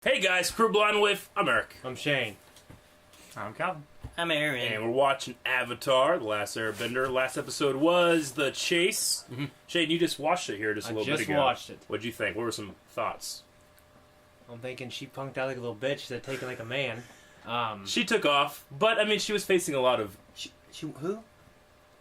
Hey guys, Crew Blind with, I'm Eric. I'm Shane. I'm Calvin. I'm Aaron. And we're watching Avatar, The Last Airbender. Last episode was The Chase. Shane, you just watched it here just a little bit ago. I just watched it. What'd you think? What were some thoughts? I'm thinking she punked out like a little bitch instead of taking like a man. She took off, but I mean, she was facing a lot of She who?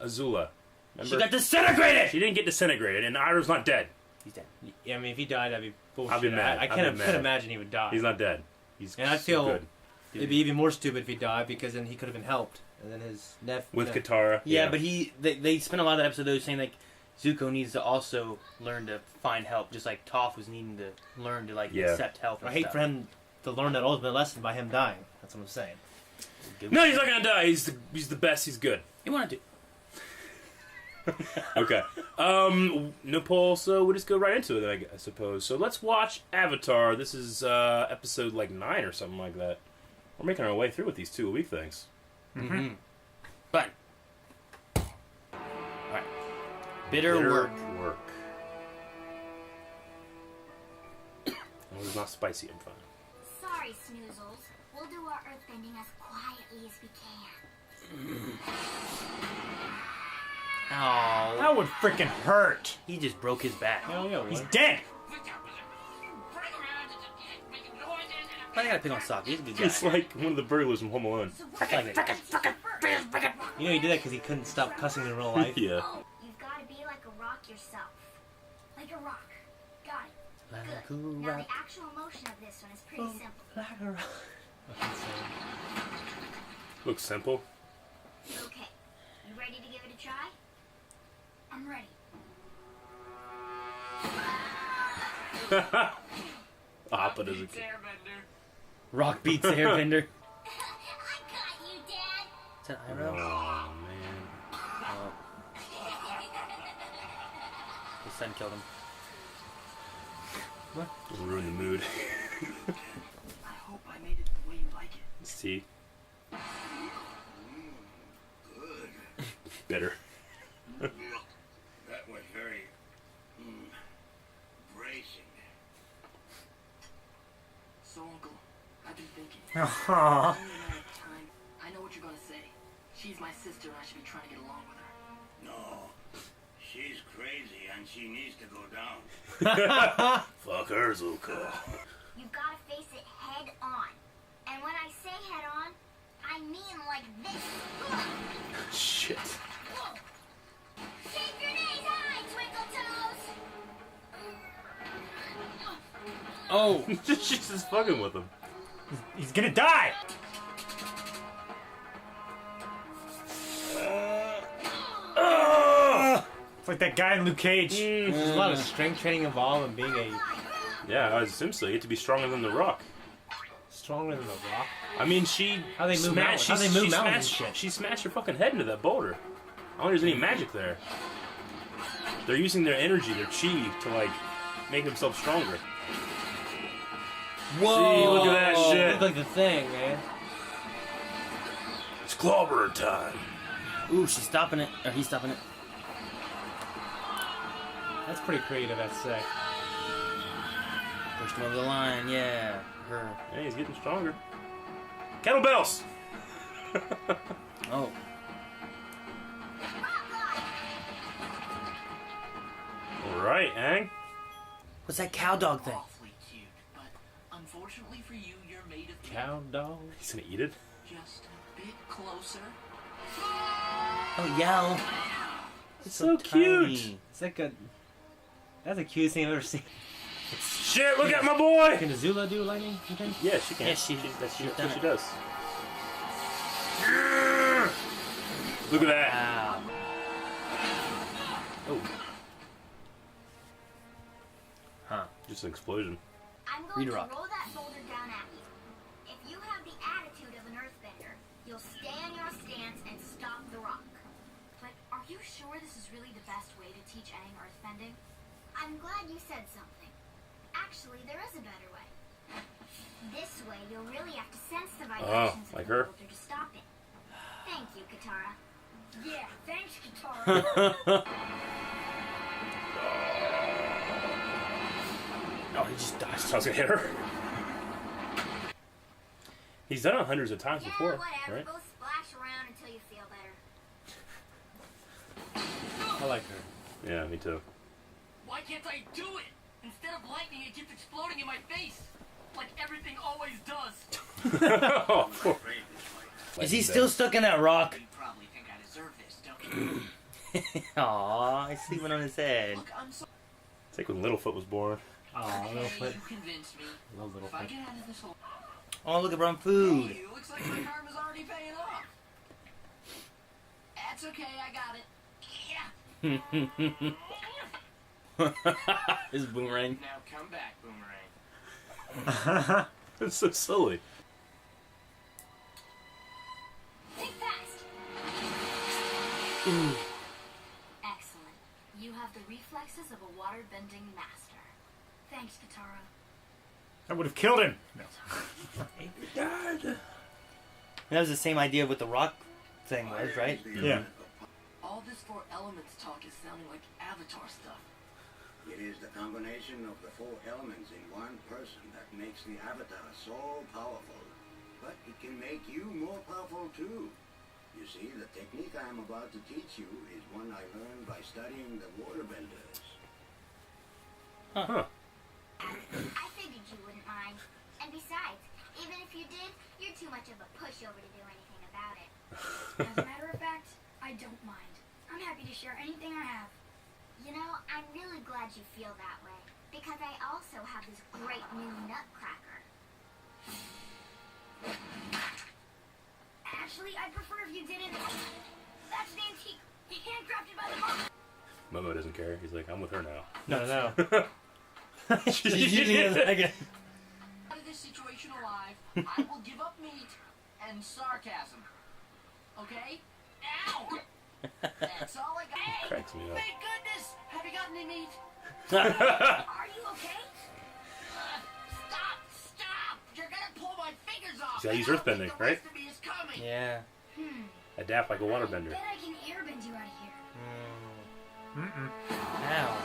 Azula. Remember? She got disintegrated! She didn't get disintegrated, and Iroh's not dead. He's dead. Yeah, I mean, if he died, that'd be bullshit. I'd be mad. I I'd can't be mad. imagine he would die. He's not dead. He's And I so feel good. it'd be even more stupid if he died because then he could have been helped. And then his nephew... With Katara. Yeah, but they spent a lot of the episode though saying like Zuko needs to also learn to find help, just like Toph was needing to learn to accept help. And I hate stuff. for him to learn that ultimate lesson by him dying. That's what I'm saying. No, he's not gonna die. He's the best. He's good. He wanted to. Okay. Nepal, so we'll just go right into it, I suppose. So let's watch Avatar. This is episode 9 or something like that. We're making our way through with these 2 a week things. Mm-hmm. But alright. Bitter work. Well, it's not spicy, I'm fine. Sorry, Snoozles. We'll do our earthbending as quietly as we can. Oh, That would freaking hurt. he just broke his back. Hell yeah, He's what? dead. Why I gotta pick on Sokka? He's a good guy. It's like one of the burglars from Home Alone. So we're gonna teach you first. You know he did that because he couldn't stop cussing in real life. Yeah. Oh, you've got to be like a rock yourself. Like a rock. Got it. Like a Good. Now rock. the actual motion of this one is pretty simple. Fucking silly. Looks simple. Okay. You ready to give it a try? I'm ready. Appa doesn't care. Rock beats the Airbender. I got you, Dad. Is that Oh, Iroh? man. Oh. His son killed him. Ruin the mood. I hope I made it the way you like it. See? Bitter. That was very bracing. So, Uncle, I've been thinking. Aww. Only a matter of time. I know what you're gonna say. She's my sister and I should be trying to get along with her. No, she's crazy and she needs to go down. Fuck her, Zuko. You've got to face it head on. And when I say head on, I mean like this. Shit. Keep your knees high, Twinkle Toes! Oh, She's just fucking with him. He's gonna die. It's like that guy in Luke Cage. There's a lot of strength training involved in being a Yeah, I was essentially you have to be stronger than the Rock. stronger than a rock. I mean, she How they move mountains- how they move mountains and shit. She smashed her fucking head into that boulder. I don't think there's any magic there. They're using their energy, their chi, to make themselves stronger. whoa! See, look at that shit. Look like the thing, man. It's clobber time. Ooh, she's stopping it. Or he's stopping it. That's pretty creative, I'd say. Pushed him over the line. Yeah, her. Hey, he's getting stronger. Kettlebells. Oh, All right, Aang. what's that cow dog thing? Awfully cute, but unfortunately for you, you're made of Cow dog. He's gonna eat it. just a bit closer. Oh, yell. It's so cute. Tiny. It's like a... That's the cutest thing I've ever seen. Shit! Look at my boy. Can Azula do lightning, you think? Yeah, she can. Yeah, That's she's what done she it. does. Look at that. Wow. Oh, Huh. just an explosion. I'm going to Read a rock. roll that boulder down at you. If you have the attitude of an earthbender, you'll stay in your stance and stop the rock. But are you sure this is really the best way to teach Aang earthbending? I'm glad you said something. Actually, there is a better way. This way, you'll really have to sense the vibrations like of the her? boulder to stop it. Thank you, Katara. Yeah, thanks, Katara. Oh, he just dodged. I was gonna hit her. He's done it hundreds of times Yeah, before, whatever. right? Go splash around until you feel better. I like her. Yeah, me too. Why can't I do it? Instead of lightning, it keeps exploding in my face. Like everything always does. Oh, poor. Is he still stuck in that rock? You probably think I deserve this, don't you? Aw, he's sleeping on his head. Look, I'm so... It's like when Littlefoot was born. Oh, Okay, Littlefoot. you convinced me. Love If I Littlefoot. get out of this hole... Oh, look at brown food. Hey, looks like my karma's already paying off. That's okay, I got it. Yeah. His boomerang. Now come back, Boomerang. It's so silly. Think fast. Excellent. You have the reflexes of a water-bending master. Thanks, Katara. I would have killed him. No. God. That was the same idea with the rock thing, was right? Yeah. All this four elements talk is sounding like Avatar stuff. It is the combination of the four elements in one person that makes the Avatar so powerful. But it can make you more powerful too. You see, the technique I am about to teach you is one I learned by studying the waterbenders. Huh. I figured you wouldn't mind. And besides, even if you did, you're too much of a pushover to do anything about it. As a matter of fact, I don't mind. I'm happy to share anything I have. You know, I'm really glad you feel that way. Because I also have this great new nutcracker. Actually, I'd prefer if you didn't. That's an antique, handcrafted by the mom. Momo doesn't care. He's like, I'm with her now. No. She's using it again. Out of this situation alive, I will give up meat and sarcasm. Okay? Ow! That's all I got. Hey! Cracks me up. Thank goodness! Have you got any meat? Are you okay? Stop! You're gonna pull my fingers off! You gotta use I don't think earthbending, the right? rest of me is coming. Yeah. Adapt like a waterbender. Bet I can airbend you out of here. Ow.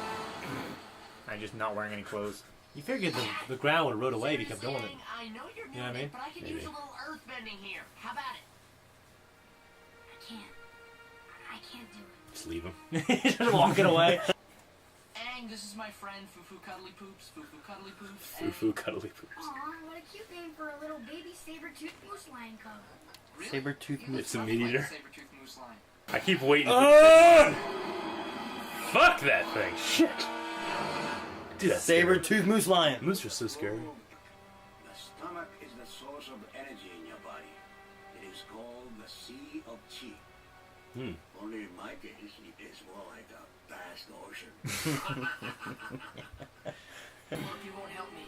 I'm just not wearing any clothes. You figured the ground would have rode away if you kept doing it. Saying, I know you're You know what I new, mean? but I could Maybe. use a little earthbending here. How about it? I can't do it. Just leave him. He's just walking away. Ang, this is my friend Fufu Cuddly Poops. Fufu Cuddly Poops. Foo-foo cuddly poops. Aw, what a cute name for a little baby saber-toothed moose lion cub. Really? Saber-tooth You moose. It's a look meat like eater. Saber-tooth moose lion. I keep waiting for Oh! Fuck that thing. Shit. Dude, that's Saber-tooth moose lion. Moose are so scary. The stomach is the source of energy in your body. It is called the Sea of Chi. Only in my case, it is more like a vast ocean. Well, if you won't help me,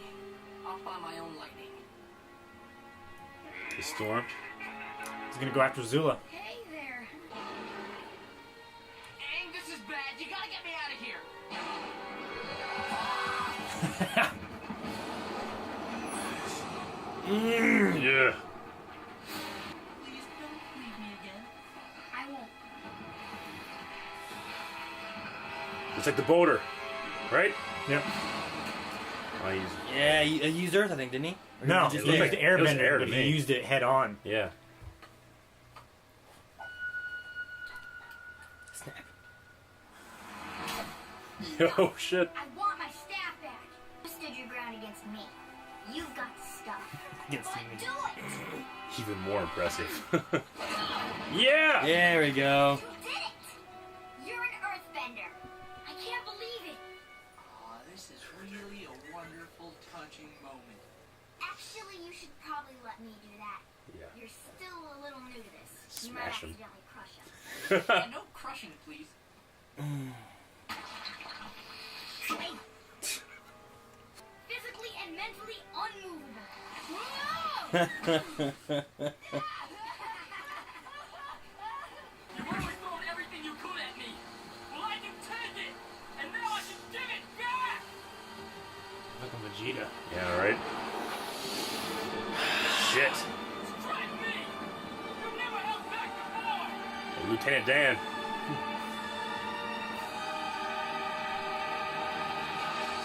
I'll buy my own lightning. The storm. He's gonna go after Zula. Hey there. Ang, this is bad. You gotta get me out of here. Yeah. Please don't leave me again. I won't. It's like the boulder, right? Yep. Oh, he's, Yeah, he used Earth, I think, didn't he? Or No, he it just looked did? like the It was air airbender, to but me. he used it head on. yeah. Snap. Oh shit. I want my staff back. You stood your ground against me. You've got the stuff. Against But me. do it! Even more impressive. Yeah. There we go. You did it! You're an earthbender. I can't believe it. Aw, this is really a wonderful, touching moment. Actually, you should probably let me do that. Yeah. You're still a little new to this. You might Smash him. accidentally crush him. Yeah, no crushing, please. Physically and mentally unmovable. You've always thrown everything you could at me. Well, I can take it, and now I can give it back. Fucking Vegeta. Yeah, right? Shit. Strike me. You never held back before. Hey, Lieutenant Dan.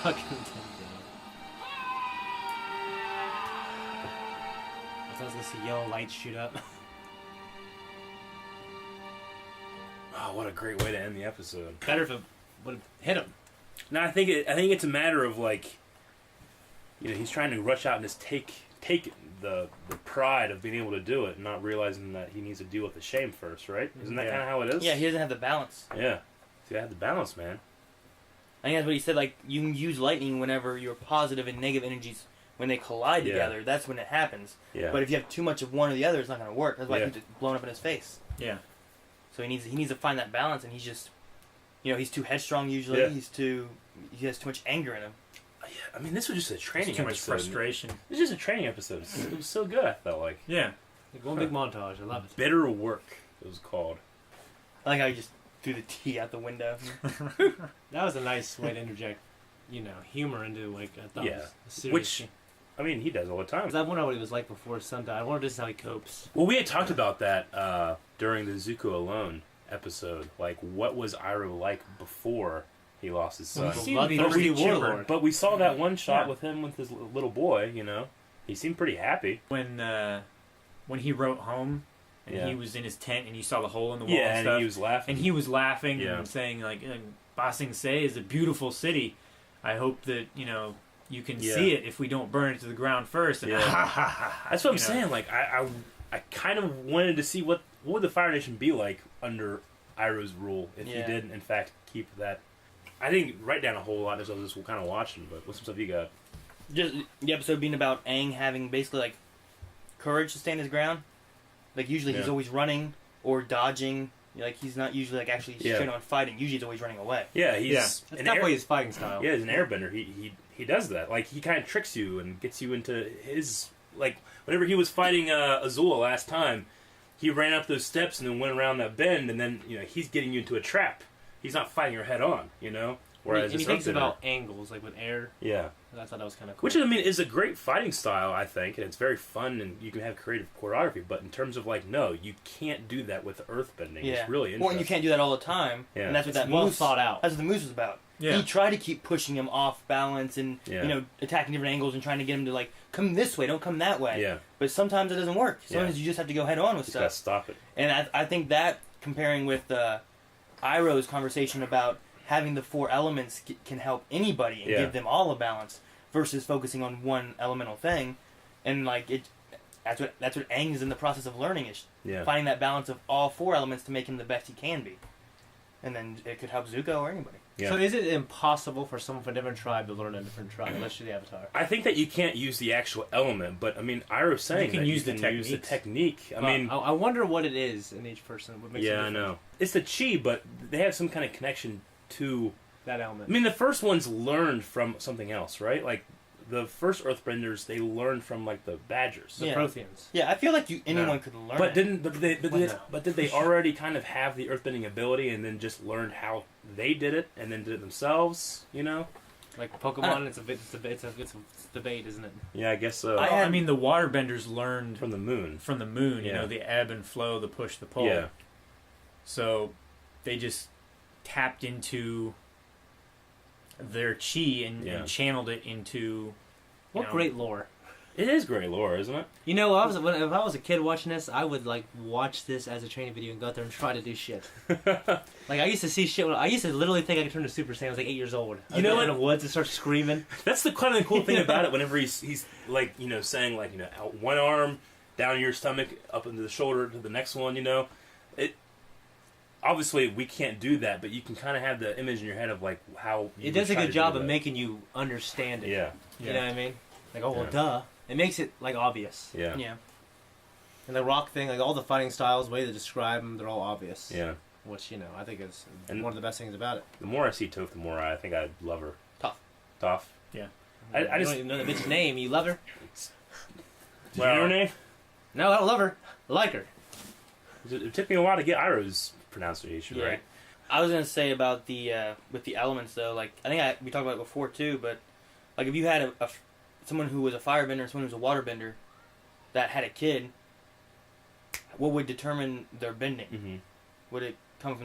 Fucking I was gonna see yellow lights shoot up. Oh, what a great way to end the episode. Better if it would have hit him. No, I think it's a matter of like, he's trying to rush out and just take the pride of being able to do it, and not realizing that he needs to deal with the shame first, right? Isn't that kind of how it is? Yeah, he doesn't have the balance. Yeah, see, I have the balance, man. I think that's what he said. Like, you can use lightning whenever your positive and negative energies, when they collide together, that's when it happens. Yeah. But if you have too much of one or the other, it's not going to work. That's why he's blown up in his face. Yeah. So he needs to find that balance, and he's just, he's too headstrong usually. Yeah. He has too much anger in him. I mean, this was just a training Too much episode. frustration. It was just a training episode. It was so good, I felt like. Yeah. Like one big montage. I love it. Bitter Work, it was called. I like how he just threw the tea out the window. That was a nice way to interject, humor into like a serious Which, thing. I mean, he does all the time. 'Cause I wonder what he was like before his son died. I wonder if this is how he copes. Well, we had talked about that during the Zuko Alone episode. Like, what was Iroh like before he lost his son? He seemed to be But pretty we- warlord. But we saw that one shot Yeah. with him with his little boy, He seemed pretty happy. When he wrote home and Yeah. he was in his tent and you saw the hole in the wall Yeah, and and stuff, he was laughing. and he was laughing Yeah. and saying like, Ba Sing Se is a beautiful city. I hope that you can Yeah. see it if we don't burn it to the ground first. And Yeah. That's what I'm saying. Like, I kind of wanted to see what would the Fire Nation be like under Iroh's rule if he did, in fact, keep that. I didn't write down a whole lot as I was just kind of watching, but what's some stuff you got? Just the episode being about Aang having basically like courage to stand his ground. Like usually he's always running or dodging. Like he's not usually like actually straight on fighting. Usually he's always running away. Yeah, he's That's definitely his fighting style. Yeah, he's an airbender. He does that. Like, he kind of tricks you and gets you into his... Like, whenever he was fighting Azula last time, he ran up those steps and then went around that bend, and then, he's getting you into a trap. He's not fighting her head on, Whereas and he this thinks Earthbender- about angles, like with air. Yeah. I thought that was kind of cool. Which, I mean, is a great fighting style, I think, and it's very fun, and you can have creative choreography, but in terms of, like, no, you can't do that with earthbending. Yeah. It's really interesting. Well, and you can't do that all the time. Yeah. And that's what It's that well moose thought out. That's what the moose was about. Yeah. He tried to keep pushing him off balance and attacking different angles and trying to get him to like come this way, don't come that way. Yeah. But sometimes it doesn't work. Sometimes you just have to go head on with Just gotta stuff. stop it. And I think that comparing with Iroh's conversation about having the four elements can help anybody and give them all a balance versus focusing on one elemental thing, and like that's what Aang is in the process of learning is finding that balance of all four elements to make him the best he can be, and then it could help Zuko or anybody. Yeah. So is it impossible for someone from a different tribe to learn a different tribe unless you're the Avatar? I think that you can't use the actual element, but I mean, Iroh's saying You can that use you the can use the techniques. technique. I mean, I wonder what it is in each person. What makes it yeah, I different. know. It's the chi, but they have some kind of connection to That element. I mean, the first ones learned from something else, right? Like, the first Earthbenders, they learned from, like, the Badgers. The Protheans. Yeah, I feel like anyone could learn. But it. did they already kind of have the Earthbending ability and then just learned how they did it and then did it themselves? Like Pokemon, it's a debate, isn't it? Yeah, I guess so. I mean, the waterbenders learned from the moon. From the moon, Yeah. the ebb and flow, the push, the pull. Yeah. So they just tapped into their chi and channeled it into. What great lore! It is great lore, isn't it? You know, if I was a kid watching this, I would like watch this as a training video and go out there and try to do shit. Like I used to see shit. I used to literally think I could turn to Super Saiyan. I was like 8 years old. You know in what? the woods and start screaming. That's the kind of the cool thing about it. Whenever he's like saying like out one arm down your stomach up into the shoulder to the next one, it. Obviously, we can't do that, but you can kind of have the image in your head of like how you It does a would try good to job do of that. making you understand it. Yeah. You know what I mean? Like, oh well, Yeah. duh. It makes it like obvious. Yeah. Yeah. And the rock thing, like all the fighting styles, way to describe them, they're all obvious. Yeah. Which I think is And one of the best things about it. The more I see Toph, the more I think I love her. Toph. Yeah. I You just don't even know the bitch's name. You love her? Did you know her name? No, I don't love her. I like her. It took me a while to get Iroh's pronunciation right. I was gonna say about the with the elements though, like I think we talked about it before too, but like if you had someone who was a firebender, someone who was a waterbender, that had a kid, what would determine their bending? Mm-hmm. Would it come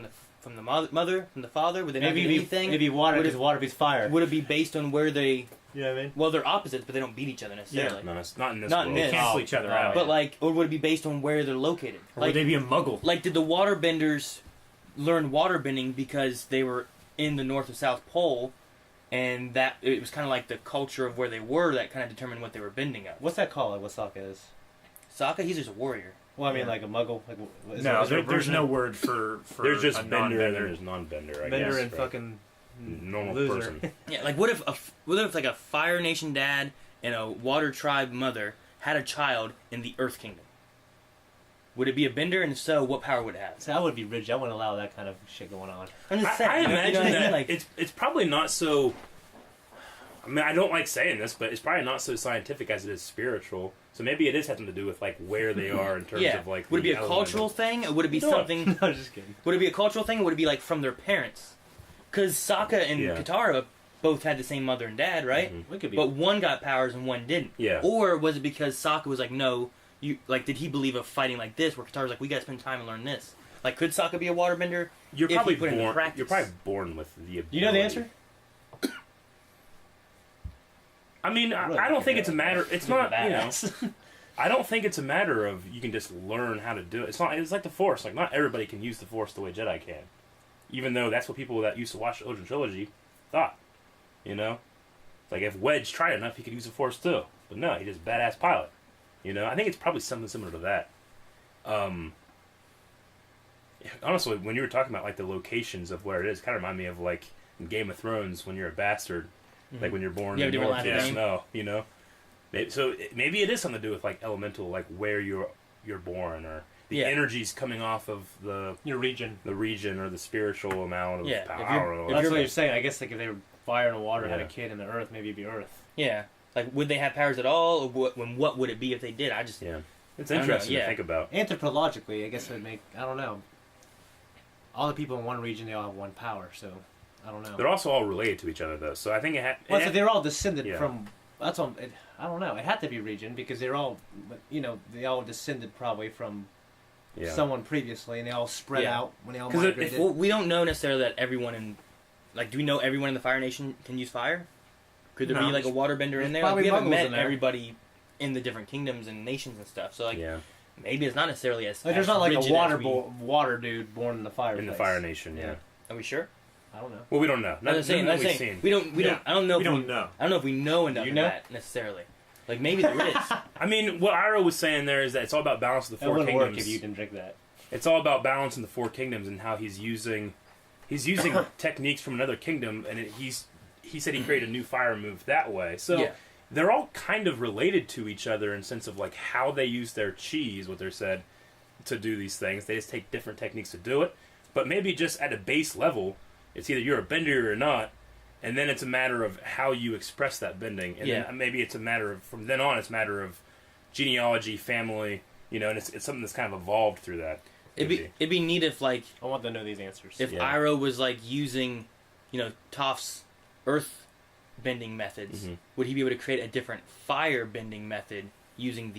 from the mother, from the father? Would they not Maybe do anything? Maybe water Would because it- water beats fire. Would it be based on where they You know what I mean? Well, they're opposites, but they don't beat each other necessarily. No, it's not in this Not in world. this. Cancel each other out. But like, or would it be based on where they're located? Or would they be a muggle? Like, did the waterbenders learn waterbending because they were in the North or South Pole, and that it was kind of like the culture of where they were that kind of determined what they were bending of? What's that called? Like what Sokka is? Sokka, he's just a warrior. Well, I mean, Yeah. like a muggle. Like, is No, there a there's version no of word for There's just a bender and non-bender. there's non-bender. I bender guess, and right? fucking normal loser. person. Yeah, like what if like a Fire Nation dad and a Water Tribe mother had a child in the Earth Kingdom? Would it be a bender, and if so, what power would it have? So I would be rigid. I wouldn't allow that kind of shit going on. I'm just saying. I you know imagine what I mean? that Like, it's probably not so. I mean, I don't like saying this, but it's probably not so scientific as it is spiritual. So maybe it is having to do with like where they are in terms yeah. of like. Would it be the a element. cultural thing, or would it be No. something? No, just kidding. Would it be a cultural thing, or would it be like from their parents? Because Sokka and Yeah. Katara both had the same mother and dad, right? Mhm. It could be. But one got powers and one didn't. Yeah. Or was it because Sokka was like, no, you like? Did he believe of fighting like this? Where Katara was like, we gotta spend time and learn this. Like, could Sokka be a waterbender? You're if probably you put it into born. practice. You're probably born with the. Ability. you know the answer? I mean, Really I don't don't think care it's a about matter. that. It's You're not. You know. badass. I don't think it's a matter of you can just learn how to do it. It's not. It's like the Force. Like not everybody can use the Force the way Jedi can, even though that's what people that used to watch the original trilogy thought. You know, like if Wedge tried enough, he could use the Force too. But no, he's just a badass pilot. You know, I think it's probably something similar to that. Honestly, when you were talking about like the locations of where it is, kind of remind me of like in Game of Thrones when you're a bastard, like when you're born You have in different North lines in of the name. snow. You know, maybe it is something to do with like elemental, like where you're born, or the Yeah. energies coming off of the Your region. region or the spiritual amount of Yeah, if power. you're- or if That's you're- what you're saying. I guess like if they were fire and water, had a Yeah. kid in the earth, maybe it'd be Earth. Yeah. Like, would they have powers at all? Or what would it be if they did? I just. yeah, it's I don't know, interesting yeah. to think about. Anthropologically, I guess it would make. I don't know. All the people in one region, they all have one power, so I don't know. They're also all related to each other though, so I think Well, so they're all descended Yeah. from. That's all. I don't know. It had to be region because they're all, they all descended probably from yeah. someone previously, and they all spread Yeah. out when they all 'Cause if- migrated. Well, we don't know necessarily that everyone in. Like, do we know everyone in the Fire Nation can use fire? Could there No. be like a waterbender in there? Like, Probably we haven't Muggles met in there. everybody in the different kingdoms and nations and stuff. So like, yeah, maybe it's not necessarily as. Like, there's as not like a rigid as we- water dude born in the fireplace. in the Fire Nation. Yeah. Yeah. Are we sure? I don't know. Well, we don't know. I'm saying. Nothing I'm we've saying. seen. We don't. Yeah. I don't know. We if don't know. I don't know if we know enough You of know? that necessarily. Like maybe there is. I mean, what Ira was saying there is that it's all about balance of the That four wouldn't kingdoms. work if you didn't drink that. It's all about balancing the four kingdoms and how he's using techniques from another kingdom, and he said he created a new fire move that way. So Yeah. they're all kind of related to each other in sense of like how they use their chi is what they're said to do these things. They just take different techniques to do it, but maybe just at a base level, it's either you're a bender or not, and then it's a matter of how you express that bending, and Yeah. then maybe it's a matter of from then on it's a matter of genealogy, family, and it's something that's kind of evolved through that. It'd be neat if like I want to know these answers. if Yeah. Iroh was like using, Toph's earth bending methods, Mhm. would he be able to create a different fire bending method using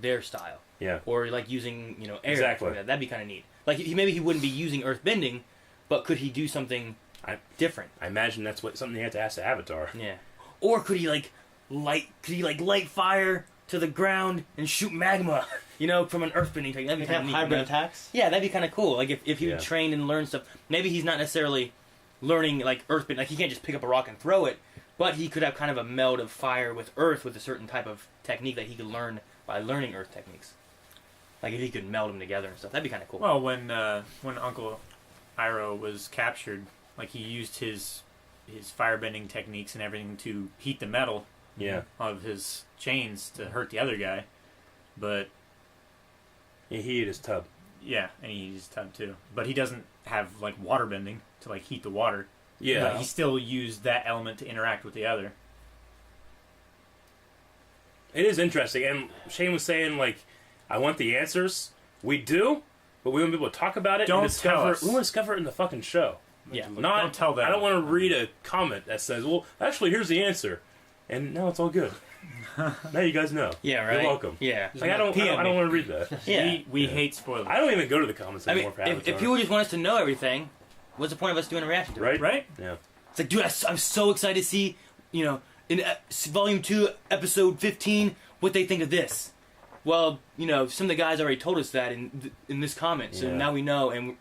their style, Yeah. or like using air? Exactly. Like that? That'd be kind of neat. Like maybe he wouldn't be using earth bending, but could he do something different? I imagine that's something you have to ask the Avatar. Yeah. Or could he light fire to the ground and shoot magma? From an earthbending technique. That'd be They kind have of neat. hybrid attacks. Yeah, that'd be kind of cool. Like if he Yeah. trained and learned stuff. Maybe he's not necessarily learning like earthbending. Like he can't just pick up a rock and throw it, but he could have kind of a meld of fire with earth with a certain type of technique that he could learn by learning earth techniques. Like if he could meld them together and stuff, that'd be kind of cool. Well, when Uncle Iroh was captured, like he used his firebending techniques and everything to heat the metal Yeah. of his chains to hurt the other guy, but He ate his tub. yeah, and he used tub too. But he doesn't have like water bending to like heat the water. Yeah. But he still used that element to interact with the other. It is interesting. And Shane was saying, like, I want the answers. We do, but we want to be able to talk about it. Don't and discover tell it. us. We want to discover it in the fucking show. Yeah. Not, Don't tell them. I don't want to read a comment that says, well, actually, here's the answer. And now it's all good. Now you guys know. Yeah, right. You're welcome. Yeah. Like, I don't want to read that. Yeah. We Yeah. hate spoilers. I don't even go to the comments I mean, anymore for if Avatar. people just want us to know everything, what's the point of us doing a reaction to it? Right? Right? Yeah. It's like, dude, I'm so excited to see, in Volume 2, Episode 15, what they think of this. Well, you know, some of the guys already told us that in this comment, so now we know, and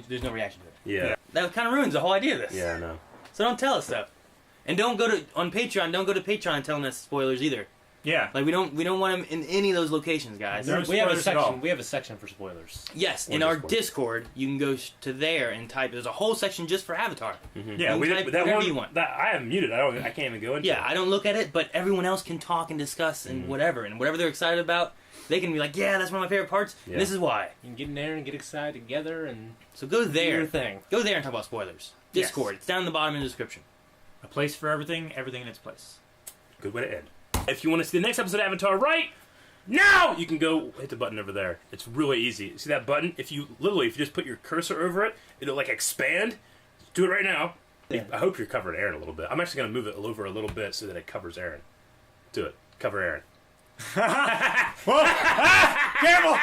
there's no reaction to it. Yeah. That kind of ruins the whole idea of this. Yeah, I know. So don't tell us stuff. And don't go to Patreon telling us spoilers either. Yeah. Like we don't want them in any of those locations, guys. No We have a spoilers at all. section. We have a section for spoilers. Yes, Or in our Discord. Discord, you can go to there and type. There's a whole section just for Avatar. Yeah, You we can did. type That whatever one, you want. that I have muted. I can't even go into Yeah, it. I don't look at it, but everyone else can talk and discuss and whatever they're excited about. They can be like, yeah, that's one of my favorite parts. Yeah. And this is why. You can get in there and get excited together and So go do there. your thing. Go there and talk about spoilers. Yes. Discord. It's down in the bottom in the description. A place for everything in its place. Good way to end. If you want to see the next episode of Avatar right now, you can go hit the button over there. It's really easy. See that button? If you just put your cursor over it, it'll like expand. Do it right now. Yeah. I hope you're covering Aaron a little bit. I'm actually going to move it over a little bit so that it covers Aaron. Do it. Cover Aaron. Careful!